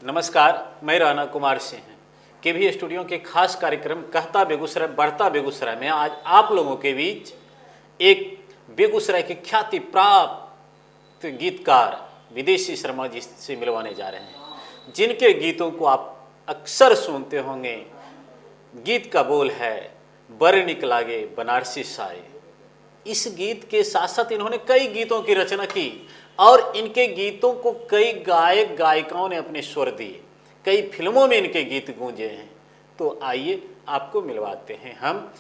नमस्कार, मैं राणा कुमार सिंह केवी स्टूडियो के खास कार्यक्रम कहता बेगूसराय बढ़ता बेगूसराय में आज आप लोगों के बीच एक बेगूसराय के ख्याति प्राप्त गीतकार विदेशी शर्मा जी से मिलवाने जा रहे हैं, जिनके गीतों को आप अक्सर सुनते होंगे। गीत का बोल है बर निक लागे बनारसी साए। इस गीत के साथ साथ इन्होंने कई गीतों की रचना की और इनके गीतों को कई गायक गायिकाओं ने अपने स्वर दिए, कई फिल्मों में इनके गीत गूंजे हैं। तो आइए आपको मिलवाते हैं हम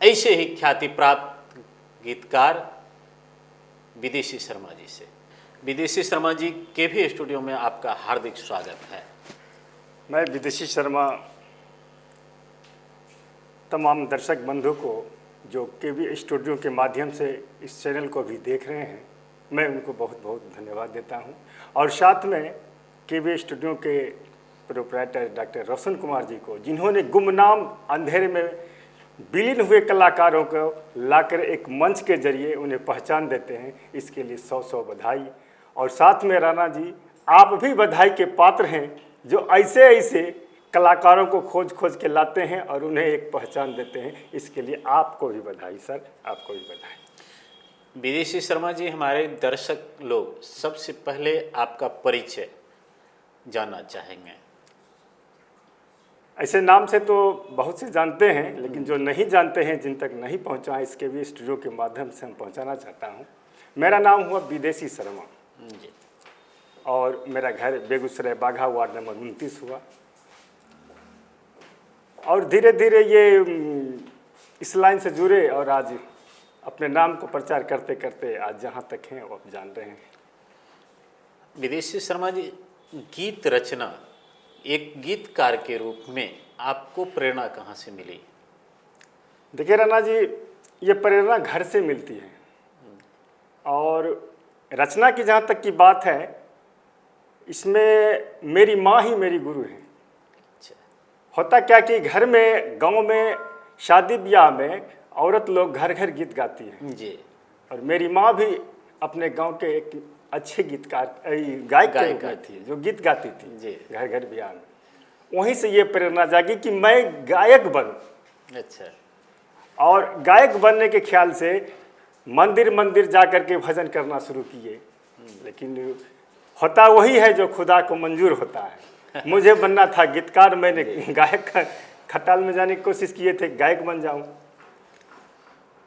ऐसे ही ख्याति प्राप्त गीतकार विदेशी शर्मा जी से। विदेशी शर्मा जी केवी स्टूडियो में आपका हार्दिक स्वागत है। मैं विदेशी शर्मा तमाम दर्शक बंधु को जो केवी स्टूडियो के माध्यम से इस चैनल को भी देख रहे हैं, मैं उनको बहुत बहुत धन्यवाद देता हूं। और साथ में केवी स्टूडियो के प्रोप्राइटर डॉक्टर रोशन कुमार जी को, जिन्होंने गुमनाम अंधेरे में विलीन हुए कलाकारों को लाकर एक मंच के जरिए उन्हें पहचान देते हैं, इसके लिए सौ सौ बधाई। और साथ में राणा जी, आप भी बधाई के पात्र हैं जो ऐसे ऐसे कलाकारों को खोज खोज के लाते हैं और उन्हें एक पहचान देते हैं। इसके लिए आपको भी बधाई सर, आपको भी बधाई। विदेशी शर्मा जी, हमारे दर्शक लोग सबसे पहले आपका परिचय जानना चाहेंगे। ऐसे नाम से तो बहुत से जानते हैं, लेकिन जो नहीं जानते हैं, जिन तक नहीं पहुंचा है, इसके भी स्टूडियो के माध्यम से हम पहुंचाना चाहता हूं। मेरा नाम हुआ विदेशी शर्मा जी, और मेरा घर बेगूसराय बाघा वार्ड नंबर 29 हुआ। और धीरे धीरे ये इस लाइन से जुड़े और आज अपने नाम को प्रचार करते करते आज जहाँ तक हैं वो आप जान रहे हैं। विदेशी शर्मा जी, गीत रचना एक गीतकार के रूप में आपको प्रेरणा कहाँ से मिली? देखिए राणा जी, ये प्रेरणा घर से मिलती है और रचना की जहाँ तक की बात है, इसमें मेरी माँ ही मेरी गुरु है। होता क्या कि घर में, गांव में शादी ब्याह में औरत लोग घर घर गीत गाती है जी, और मेरी माँ भी अपने गांव के एक अच्छे गीतकार गायक थी, जो गीत गाती थी जी घर घर ब्याह में। वहीं से ये प्रेरणा जागी कि मैं गायक बनूं। अच्छा। और गायक बनने के ख्याल से मंदिर मंदिर जा कर के भजन करना शुरू किए, लेकिन होता वही है जो खुदा को मंजूर होता है। मुझे बनना था गीतकार, मैंने गायक खटाल में जाने की कोशिश किए थे, गायक बन जाऊं।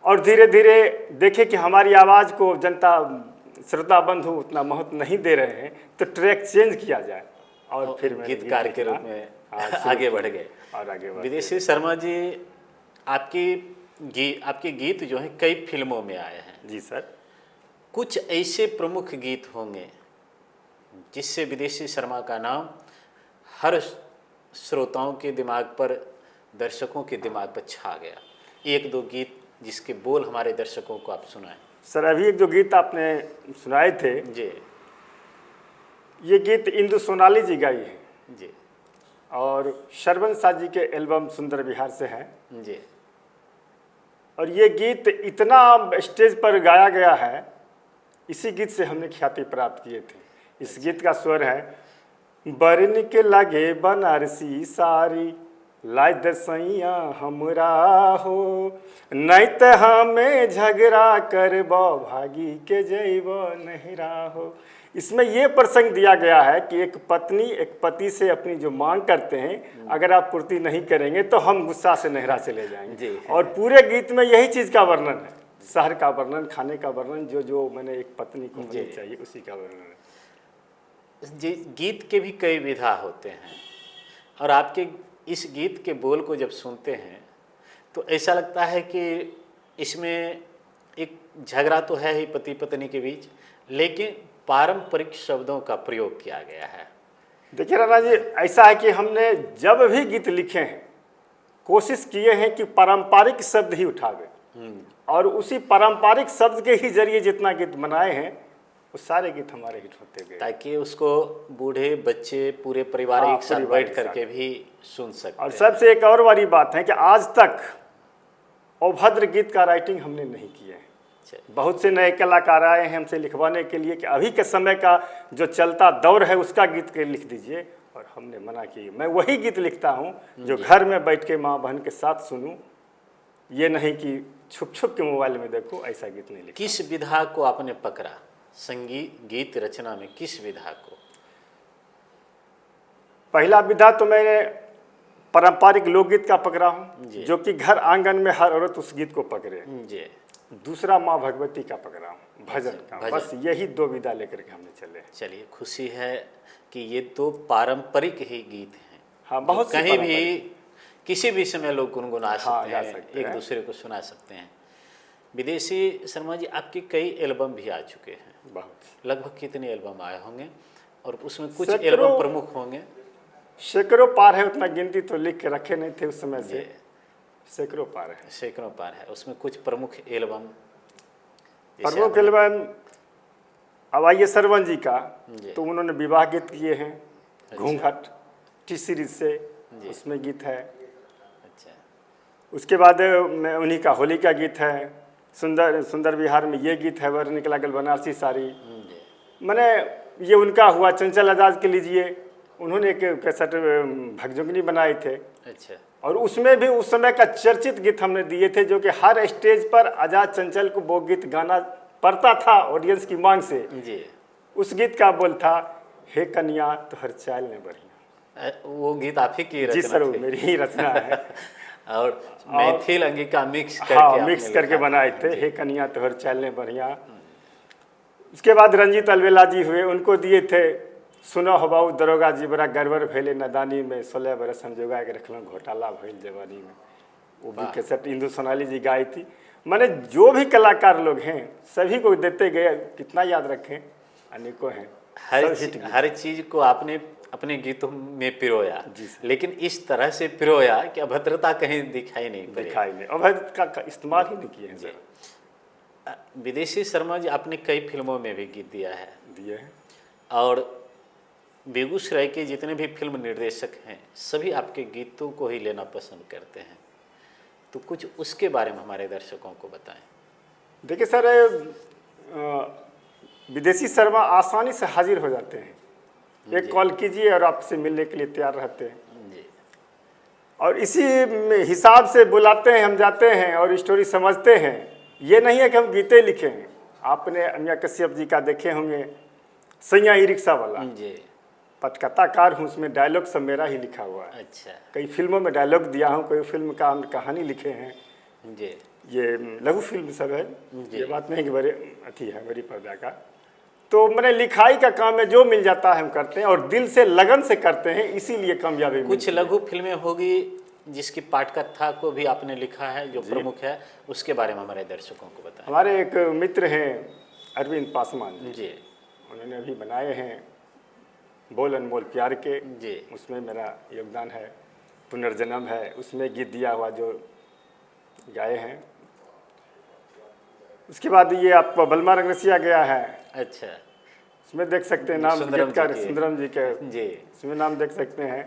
और धीरे धीरे देखे कि हमारी आवाज़ को जनता श्रोता बंधु उतना महत्व नहीं दे रहे हैं, तो ट्रैक चेंज किया जाए। और फिर गीतकार के रूप में आगे बढ़ गए। और आगे बढ़ विदेशी शर्मा जी, आपके गीत जो हैं कई फिल्मों में आए हैं। जी सर। कुछ ऐसे प्रमुख गीत होंगे जिससे विदेशी शर्मा का नाम हर श्रोताओं के दिमाग पर, दर्शकों के दिमाग पर छा गया। एक दो गीत जिसके बोल हमारे दर्शकों को आप सुनाएं। सर, अभी एक जो गीत आपने सुनाए थे जी, ये गीत इंदु सोनाली जी गाई है जी, और शरवण शाह जी के एल्बम सुंदर विहार से है जी। और ये गीत इतना स्टेज पर गाया गया है, इसी गीत से हमने ख्याति प्राप्त किए थे। इस गीत का स्वर है, बरन के लगे बनारसी सारी लाई दसैया हमरा हो, नहीं तो हमें झगड़ा करबो भागी के जैबो नहरा हो। इसमें ये प्रसंग दिया गया है कि एक पत्नी एक पति से अपनी जो मांग करते हैं, अगर आप पूर्ति नहीं करेंगे तो हम गुस्सा से नहरा चले जाएंगे। और पूरे गीत में यही चीज़ का वर्णन है, शहर का वर्णन, खाने का वर्णन, जो जो मैंने एक पत्नी को होनी चाहिए उसी का वर्णन है। जी, गीत के भी कई विधा होते हैं और आपके इस गीत के बोल को जब सुनते हैं तो ऐसा लगता है कि इसमें एक झगड़ा तो है ही पति पत्नी के बीच, लेकिन पारंपरिक शब्दों का प्रयोग किया गया है। देखिए राणा जी, ऐसा है कि हमने जब भी गीत लिखे हैं, कोशिश किए हैं कि पारंपरिक शब्द ही उठावे और उसी पारंपरिक शब्द के ही जरिए जितना गीत बनाए हैं वो सारे गीत हमारे हिट होते गए, ताकि उसको बूढ़े बच्चे पूरे परिवार एक साथ बैठ करके भी सुन सकते। और सबसे एक और बड़ी बात है कि आज तक अभद्र गीत का राइटिंग हमने नहीं किया है। बहुत से नए कलाकार आए हैं हमसे लिखवाने के लिए कि अभी के समय का जो चलता दौर है उसका गीत के लिख दीजिए, और हमने मना की। मैं वही गीत लिखता हूँ जो घर में बैठ के माँ बहन के साथ सुनूं, ये नहीं कि छुप छुप के मोबाइल में देखो, ऐसा गीत नहीं लिखता। किस विधा को आपने पकड़ा संगीत गीत रचना में, किस विधा को? पहला विधा तो मैंने पारंपरिक लोकगीत का पकड़ा हूँ, जी। जो कि घर आंगन में हर औरत उस गीत को पकड़े। जी। दूसरा माँ भगवती का पकड़ा हूँ, भजन का। भजन। बस यही 2 विधा लेकर के हमने चले। चलिए, खुशी है कि ये तो पारंपरिक ही गीत हैं। हाँ, बहुत सी कहीं भी पारंपरिक। किसी भी समय लोग गुनगुना सकते गा हैं, सकते एक हैं। दूसरे को सुना सकते हैं। विदेशी शर्मा जी, आपके कई एल्बम भी आ चुके हैं, बहुत लगभग कितने एल्बम आए होंगे और उसमें कुछ सैकड़ों- एल्बम प्रमुख होंगे? सैकड़ों पार है, उतना गिनती तो लिख के रखे नहीं थे उस समय से। जी। सैकड़ों पार है। सैकड़ों पार है, उसमें कुछ प्रमुख एल्बम जैसे प्रमुख आपने- एल्बम अब आइए सरवन जी का, जी। तो उन्होंने विवाह गीत किए हैं, घूंघट टी सीरीज से, जी। उसमें गीत है। अच्छा। उसके बाद में उन्हीं का होली का गीत है, सुंदर सुंदर बिहार में ये गीत है, वर निकला गल बनारसी साड़ी। जी। मैंने ये उनका हुआ चंचल आजाद के लीजिए, उन्होंने एक कैसेट भगजुगनी बनाए थे, अच्छा। और उसमें भी उस समय का चर्चित गीत हमने दिए थे, जो कि हर स्टेज पर आजाद चंचल को वो गीत गाना पड़ता था ऑडियंस की मांग से। जी। उस गीत का बोल था, हे कन्या तुहर चाल ने बढ़िया। वो गीत आप ही की जी रचना सर, वो थी? मेरी ही रचना है। और मैथिल अंगिका मिक्स करके हाँ, आपने मिक्स करके लिखा था। बनाए थे, जी। हे कन्या तुहर चाल ने बढ़िया। उसके बाद रंजीत अलवेला जी हुए, उनको दिए थे, सुनो हो बाबू दरोगा जी बड़ा गड़बड़ भैले नदानी में, 16 बरस हम जोगा के रखना घोटाला भइल जवानी में। वो भी वाह। कैसेट इंदु सोनाली जी गाई थी। मैंने जो भी कलाकार लोग हैं सभी को देते गए, कितना याद रखें, अनेकों हैं। सब हिट गीत। हर चीज को आपने अपने गीतों में पिरोया, जी सर। लेकिन इस तरह से पिरोया कि अभद्रता कहीं दिखाई नहीं पड़ी। दिखाई नहीं, अवैध का इस्तेमाल ही नहीं किए हैं सर। विदेशी शर्मा जी, आपने कई फिल्मों में भी गीत दिया है, दिए हैं। और बेगूसराय के जितने भी फिल्म निर्देशक हैं सभी आपके गीतों को ही लेना पसंद करते हैं, तो कुछ उसके बारे में हमारे दर्शकों को बताएं। देखिए सर, विदेशी शर्मा आसानी से हाजिर हो जाते हैं, एक कॉल कीजिए और आपसे मिलने के लिए तैयार रहते हैं, जी। और इसी हिसाब से बुलाते हैं, हम जाते हैं और स्टोरी समझते हैं। ये नहीं है कि हम गीते लिखे हैं। आपने अमिया कश्यप जी का देखे होंगे, सैया ई रिक्शा वाला, जी। पटकथाकार हूँ, उसमें डायलॉग सब मेरा ही लिखा हुआ है। अच्छा। कई फिल्मों में डायलॉग दिया हूँ, कोई फिल्म का हम कहानी लिखे हैं। जी। ये लघु फिल्म सब है, जी। ये बात नहीं कि बड़े अथी है बड़ी पर्दा का। तो मैंने लिखाई का काम है, जो मिल जाता है हम करते हैं, और दिल से लगन से करते हैं, इसीलिए कामयाबी कुछ मिलती है। लघु फिल्में होगी जिसकी पाठकथा को भी आपने लिखा है, जो प्रमुख है, उसके बारे में हमारे दर्शकों को बताएं। हमारे एक मित्र हैं अरविंद पासवान जी, जी। उन्होंने अभी बनाए हैं बोल अनमोल प्यार के, जी। उसमें मेरा योगदान है। पुनर्जन्म है, उसमें गीत दिया हुआ जो गाए हैं। उसके बाद ये आपको बलमा रंगरसिया गया है, अच्छा। उसमें देख सकते हैं नाम सुंदरम गीतकार जी के। सुंदरम जी के, जी। इसमें नाम देख सकते हैं।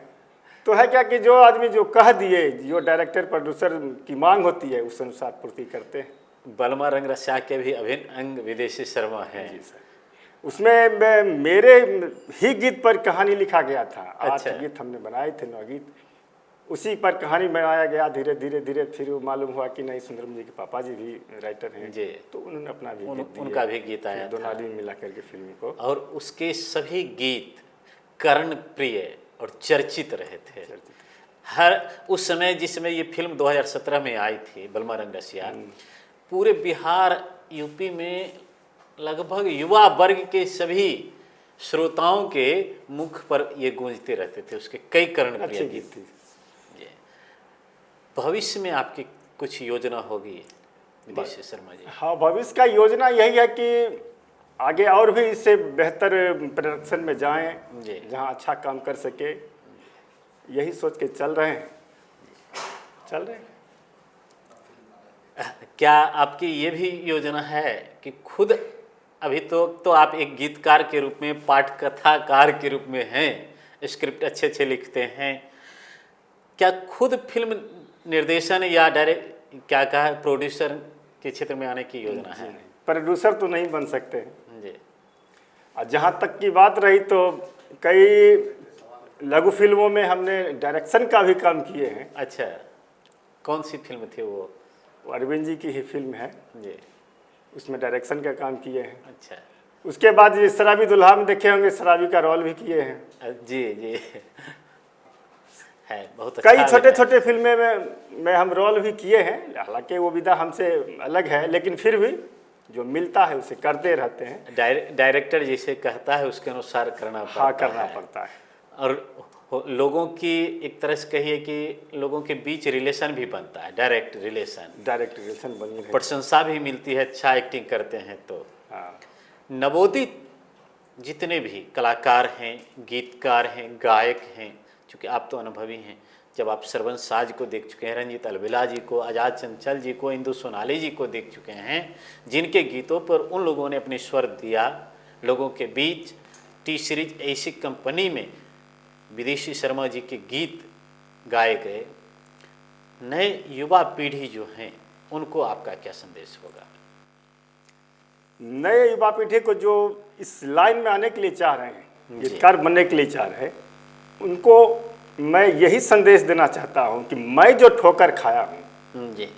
तो है क्या कि जो आदमी जो कह दिए, जो डायरेक्टर प्रोड्यूसर की मांग होती है, उस अनुसार पूर्ति करते हैं। बलमा रंगरसिया के भी अभिन्न अंग विदेशी शर्मा हैं। जी सर। उसमें मेरे ही गीत पर कहानी लिखा गया था। अच्छा। 8 गीत हमने बनाए थे, 9 गीत, उसी पर कहानी बनाया गया। धीरे धीरे धीरे फिर वो मालूम हुआ कि नहीं, सुंदरम जी के पापा जी भी राइटर हैं, जी। तो उन्होंने अपना भी गीत दिए। उनका भी गीत आया दोनों था। आदमी मिला करके फिल्म को। और उसके सभी गीत कर्णप्रिय और चर्चित रहे थे। हर उस समय, जिस समय ये फिल्म 2017 में आई थी बलमा रंगरसिया, पूरे बिहार यूपी में लगभग युवा वर्ग के सभी श्रोताओं के मुख पर ये गूंजते रहते थे, उसके कई कर्णप्रिय अच्छी गीत। गीत थी। जी। भविष्य में आपकी कुछ योजना होगी विदेशी शर्मा जी? हाँ, भविष्य का योजना यही है कि आगे और भी इससे बेहतर प्रोडक्शन में जाएं, जी। जहाँ अच्छा काम कर सके, यही सोच के चल रहे हैं। क्या आपकी ये भी योजना है कि खुद, अभी तो आप एक गीतकार के रूप में, पाठकथाकार के रूप में हैं, स्क्रिप्ट अच्छे अच्छे लिखते हैं, क्या खुद फिल्म निर्देशन या डायरेक्ट क्या कहा प्रोड्यूसर के क्षेत्र में आने की योजना है? प्रोड्यूसर तो नहीं बन सकते हैं। जी। और जहाँ तक की बात रही, तो कई लघु फिल्मों में हमने डायरेक्शन का भी काम किए हैं। अच्छा, कौन सी फिल्म थी वो? अरविंद जी की ही फिल्म है, जी। उसमें डायरेक्शन का काम किए हैं। अच्छा। उसके बाद ये शराबी दुल्हा में देखे होंगे, शराबी का रोल भी किए हैं। जी जी है, बहुत कई अच्छा छोटे अभिनय। छोटे फिल्में में हम रोल भी किए हैं, हालांकि वो विधा हमसे अलग है, लेकिन फिर भी जो मिलता है उसे करते रहते हैं। डायरेक्टर जैसे कहता है उसके अनुसार करना पड़ता हाँ, करना है। पड़ता है। और लोगों की एक तरह से कहिए कि लोगों के बीच रिलेशन भी बनता है, डायरेक्ट रिलेशन बनी रहे। प्रशंसा भी मिलती है, अच्छा एक्टिंग करते हैं तो। हाँ। नवोदित जितने भी कलाकार हैं, गीतकार हैं, गायक हैं, चूँकि आप तो अनुभवी हैं, जब आप श्रवण साज को देख चुके हैं, रंजीत अलवेला जी को, आज़ाद चंचल जी को, इंदु सोनाली जी को देख चुके हैं, जिनके गीतों पर उन लोगों ने अपने स्वर दिया, लोगों के बीच टी सीरीज ऐसी कंपनी में विदेशी शर्मा जी के गीत गाए गए। नए युवा पीढ़ी जो हैं उनको आपका क्या संदेश होगा? नए युवा पीढ़ी को जो इस लाइन में आने के लिए चाह रहे हैं, गीतकार बनने के लिए चाह रहे हैं, उनको मैं यही संदेश देना चाहता हूं कि मैं जो ठोकर खाया हूं जी,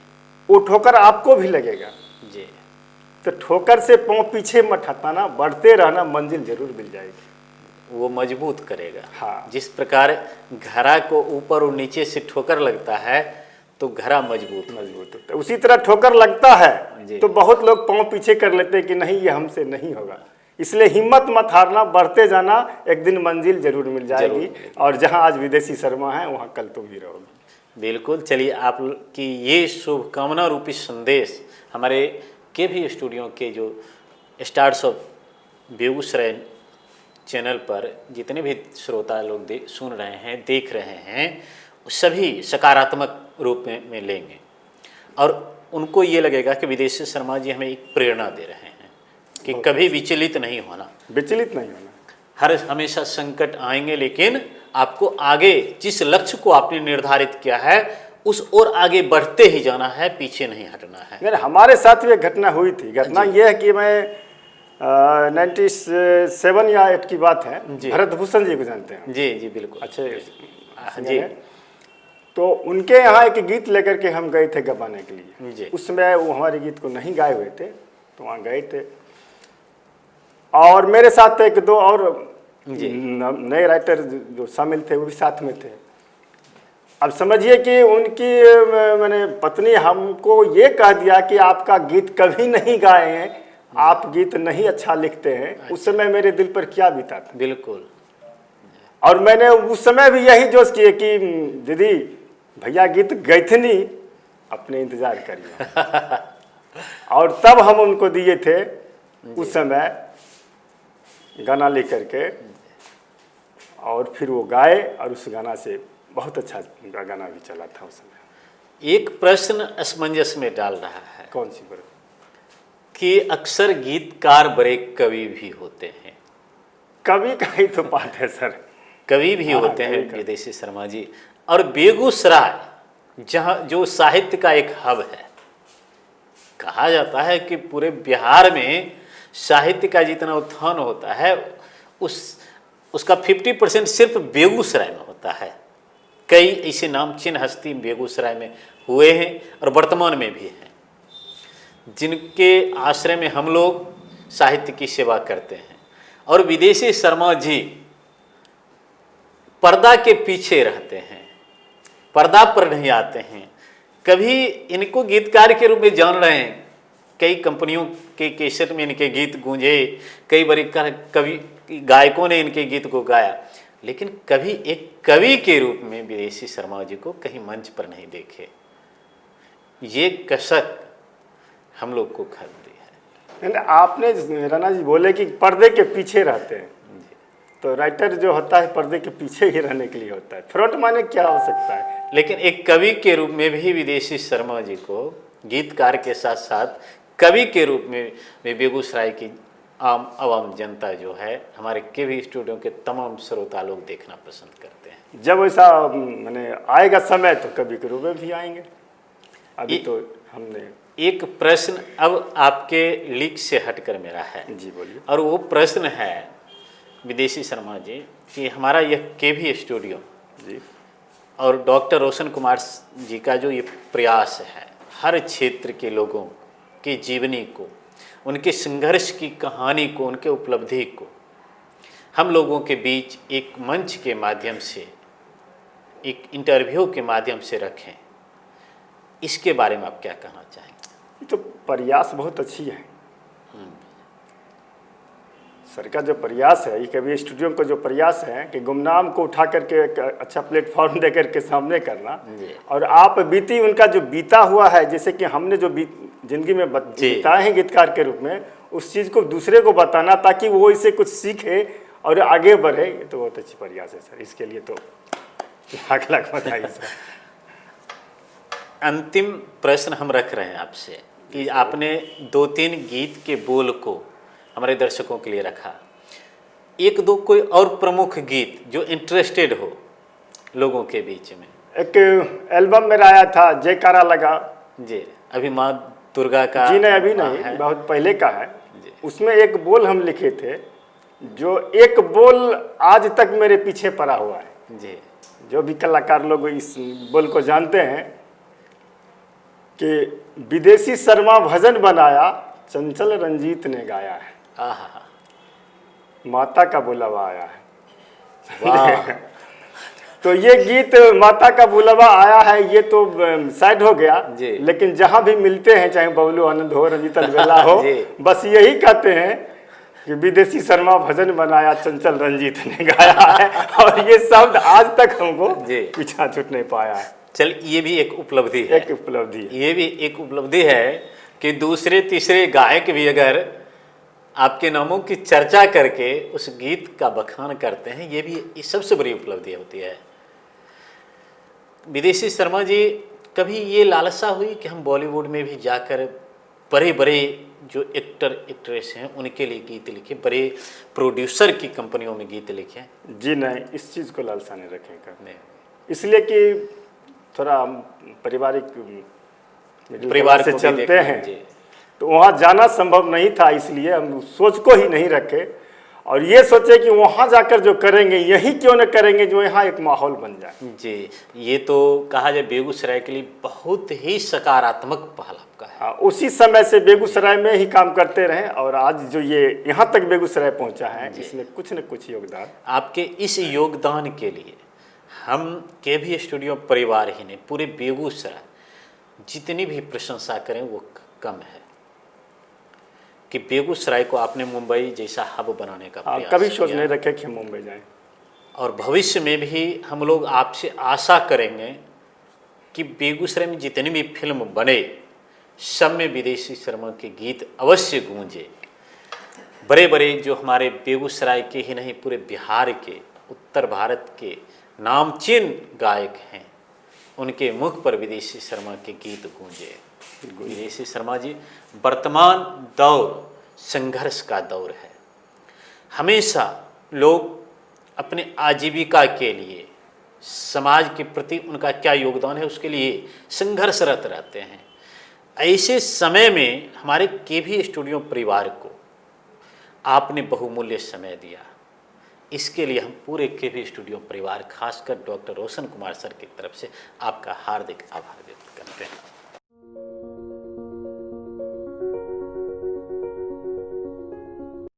वो ठोकर आपको भी लगेगा जी। तो ठोकर से पांव पीछे मत हटाना, बढ़ते रहना, मंजिल जरूर मिल जाएगी। वो मजबूत करेगा। हाँ। जिस प्रकार घड़ा को ऊपर और नीचे से ठोकर लगता है तो घड़ा मजबूत होता है, उसी तरह ठोकर लगता है जी। तो बहुत लोग पांव पीछे कर लेते हैं कि नहीं ये हमसे नहीं होगा। इसलिए हिम्मत मत हारना, बढ़ते जाना, एक दिन मंजिल जरूर मिल जाएगी। और जहां आज विदेशी शर्मा है वहां कल तुम भी रहोगे। बिल्कुल। चलिए, आप की ये शुभकामना रूपी संदेश हमारे केवी स्टूडियो के जो स्टार्स ऑफ बेगूसराय चैनल पर जितने भी श्रोता लोग सुन रहे हैं, देख रहे हैं, सभी सकारात्मक रूप में लेंगे और उनको ये लगेगा कि विदेशी शर्मा जी हमें एक प्रेरणा दे रहे हैं कि कभी विचलित नहीं होना, हर हमेशा संकट आएंगे, लेकिन आपको आगे जिस लक्ष्य को आपने निर्धारित किया है उस ओर आगे बढ़ते ही जाना है, पीछे नहीं हटना है। नहीं, हमारे साथ भी एक घटना हुई थी। घटना यह है कि मैं 97 या 8 की बात है। भरत भूषण जी को जानते हैं? जी जी, बिल्कुल अच्छे जी। तो उनके यहाँ एक गीत लेकर के हम गए थे गवाने के लिए जी। उस समय वो हमारे गीत को नहीं गाए हुए थे, तो वहाँ गए थे और मेरे साथ एक दो और नए राइटर जो शामिल थे वो भी साथ में थे। अब समझिए कि उनकी मैंने पत्नी हमको ये कह दिया कि आपका गीत कभी नहीं गाए हैं, आप गीत नहीं अच्छा लिखते हैं। उस समय मेरे दिल पर क्या बीता था। बिल्कुल। और मैंने उस समय भी यही जोश किए कि दीदी भैया गीत गैथनी अपने इंतजार करिए। और तब हम उनको दिए थे उस समय गाना लेकर के, और फिर वो गाए और उस गाना से बहुत अच्छा गाना भी चला था उस समय। एक प्रश्न असमंजस में डाल रहा है। कौन सी बात? कि अक्सर गीतकार बड़े कवि भी होते हैं। कवि का ही तो बात है सर, कवि भी होते हैं विदेशी शर्मा जी। और बेगूसराय जहाँ जो साहित्य का एक हब है, कहा जाता है कि पूरे बिहार में साहित्य का जितना उत्थान होता है उसका 50% सिर्फ बेगूसराय में होता है। कई ऐसे नामचीन हस्ती बेगूसराय में हुए हैं और वर्तमान में भी हैं, जिनके आश्रय में हम लोग साहित्य की सेवा करते हैं। और विदेशी शर्मा जी पर्दा के पीछे रहते हैं, पर्दा पर नहीं आते हैं। कभी इनको गीतकार के रूप में जान रहे हैं, कई कंपनियों के कैसेट में इनके गीत गूंजे, कई बड़े कवि गायकों ने इनके गीत को गाया, लेकिन कभी एक कवि के रूप में विदेशी शर्मा जी को कहीं मंच पर नहीं देखे। ये कसक हम लोग को खलती है। आपने राणा जी बोले कि पर्दे के पीछे रहते हैं, तो राइटर जो होता है पर्दे के पीछे ही रहने के लिए होता है, फ्रंट माने क्या हो सकता है। लेकिन एक कवि के रूप में भी विदेशी शर्मा जी को गीतकार के साथ साथ कवि के रूप में बेगूसराय की आम आवाम जनता जो है, हमारे केवी स्टूडियो के तमाम श्रोता लोग देखना पसंद करते हैं। जब ऐसा मैंने आएगा समय तो कवि के रूप में भी आएंगे। अभी तो हमने एक प्रश्न अब आपके लीक से हटकर मेरा है। जी बोलिए। और वो प्रश्न है विदेशी शर्मा जी कि हमारा यह केवी स्टूडियो जी और डॉक्टर रोशन कुमार जी का जो ये प्रयास है हर क्षेत्र के लोगों की जीवनी को, उनके संघर्ष की कहानी को, उनके उपलब्धि को हम लोगों के बीच एक मंच के माध्यम से, एक इंटरव्यू के माध्यम से रखें, इसके बारे में आप क्या कहना चाहेंगे? ये तो प्रयास बहुत अच्छी है। सर का जो प्रयास है, ये कभी स्टूडियो का जो प्रयास है कि गुमनाम को उठा करके एक अच्छा प्लेटफॉर्म दे करके सामने करना, और आप बीती उनका जो बीता हुआ है, जैसे कि हमने जो जिंदगी में बिताए हैं गीतकार के रूप में, उस चीज़ को दूसरे को बताना ताकि वो इससे कुछ सीखे और आगे बढ़े, ये तो बहुत अच्छी प्रयास है सर। इसके लिए तो लाख लाख बधाई सर। अंतिम प्रश्न हम रख रहे हैं आपसे कि आपने 2-3 गीत के बोल को हमारे दर्शकों के लिए रखा, 1-2 कोई और प्रमुख गीत जो इंटरेस्टेड हो लोगों के बीच में। एक एल्बम मेरा आया था जयकारा लगा जी, अभी माँ दुर्गा का जी नहीं, अभी नहीं, बहुत पहले का है। उसमें एक बोल हम लिखे थे, जो एक बोल आज तक मेरे पीछे पड़ा हुआ है जी। जो भी कलाकार लोग इस बोल को जानते हैं कि विदेशी शर्मा भजन बनाया, चंचल रंजीत ने गाया है, आहा, माता का बुलावा आया है। वाह। तो ये गीत माता का बुलावा आया है, ये तो साइड हो गया, लेकिन जहाँ भी मिलते हैं, चाहे बबलू आनंद हो, रंजीत अलवेला हो, बस यही कहते हैं कि विदेशी शर्मा भजन बनाया, चंचल रंजीत ने गाया है, और ये शब्द आज तक हमको पीछा छूट नहीं पाया है। चल, ये भी एक उपलब्धि है, एक उपलब्धि है। ये भी एक उपलब्धि है कि दूसरे तीसरे गायक भी अगर आपके नामों की चर्चा करके उस गीत का बखान करते हैं, ये भी सबसे बड़ी उपलब्धि होती है। विदेशी शर्मा जी, कभी ये लालसा हुई कि हम बॉलीवुड में भी जाकर बड़े बड़े जो एक्टर एक्ट्रेस हैं उनके लिए गीत लिखे, बड़े प्रोड्यूसर की कंपनियों में गीत लिखे? जी नहीं, इस चीज़ को लालसा नहीं रखेगा, इसलिए कि थोड़ा परिवार से चलते हैं, तो वहाँ जाना संभव नहीं था, इसलिए हम सोच को ही नहीं रखे, और ये सोचे कि वहाँ जाकर जो करेंगे यही क्यों न करेंगे जो यहाँ एक माहौल बन जाए। जी, ये तो कहा जाए बेगूसराय के लिए बहुत ही सकारात्मक पहल आपका है। हाँ, उसी समय से बेगूसराय में ही काम करते रहे, और आज जो ये यहाँ तक बेगूसराय पहुँचा है, इसमें कुछ न कुछ योगदान। आपके इस योगदान के लिए हम केवी स्टूडियो परिवार ही नहीं, पूरे बेगूसराय जितनी भी प्रशंसा करें वो कम है कि बेगूसराय को आपने मुंबई जैसा हब बनाने का प्रयास कभी सोच नहीं रखे कि हम मुंबई जाएं, और भविष्य में भी हम लोग आपसे आशा करेंगे कि बेगूसराय में जितनी भी फिल्म बने सब में विदेशी शर्मा के गीत अवश्य गूंजे। बड़े बड़े जो हमारे बेगूसराय के ही नहीं पूरे बिहार के, उत्तर भारत के नामचीन गायक हैं, उनके मुख पर विदेशी शर्मा के गीत गूंजे। विदेशी शर्मा जी, वर्तमान दौर संघर्ष का दौर है। हमेशा लोग अपने आजीविका के लिए, समाज के प्रति उनका क्या योगदान है उसके लिए संघर्षरत रहते हैं। ऐसे समय में हमारे केवी स्टूडियो परिवार को आपने बहुमूल्य समय दिया, इसके लिए हम पूरे केवी स्टूडियो परिवार, खासकर डॉक्टर रोशन कुमार सर की तरफ से आपका हार्दिक आभार व्यक्त करते हैं।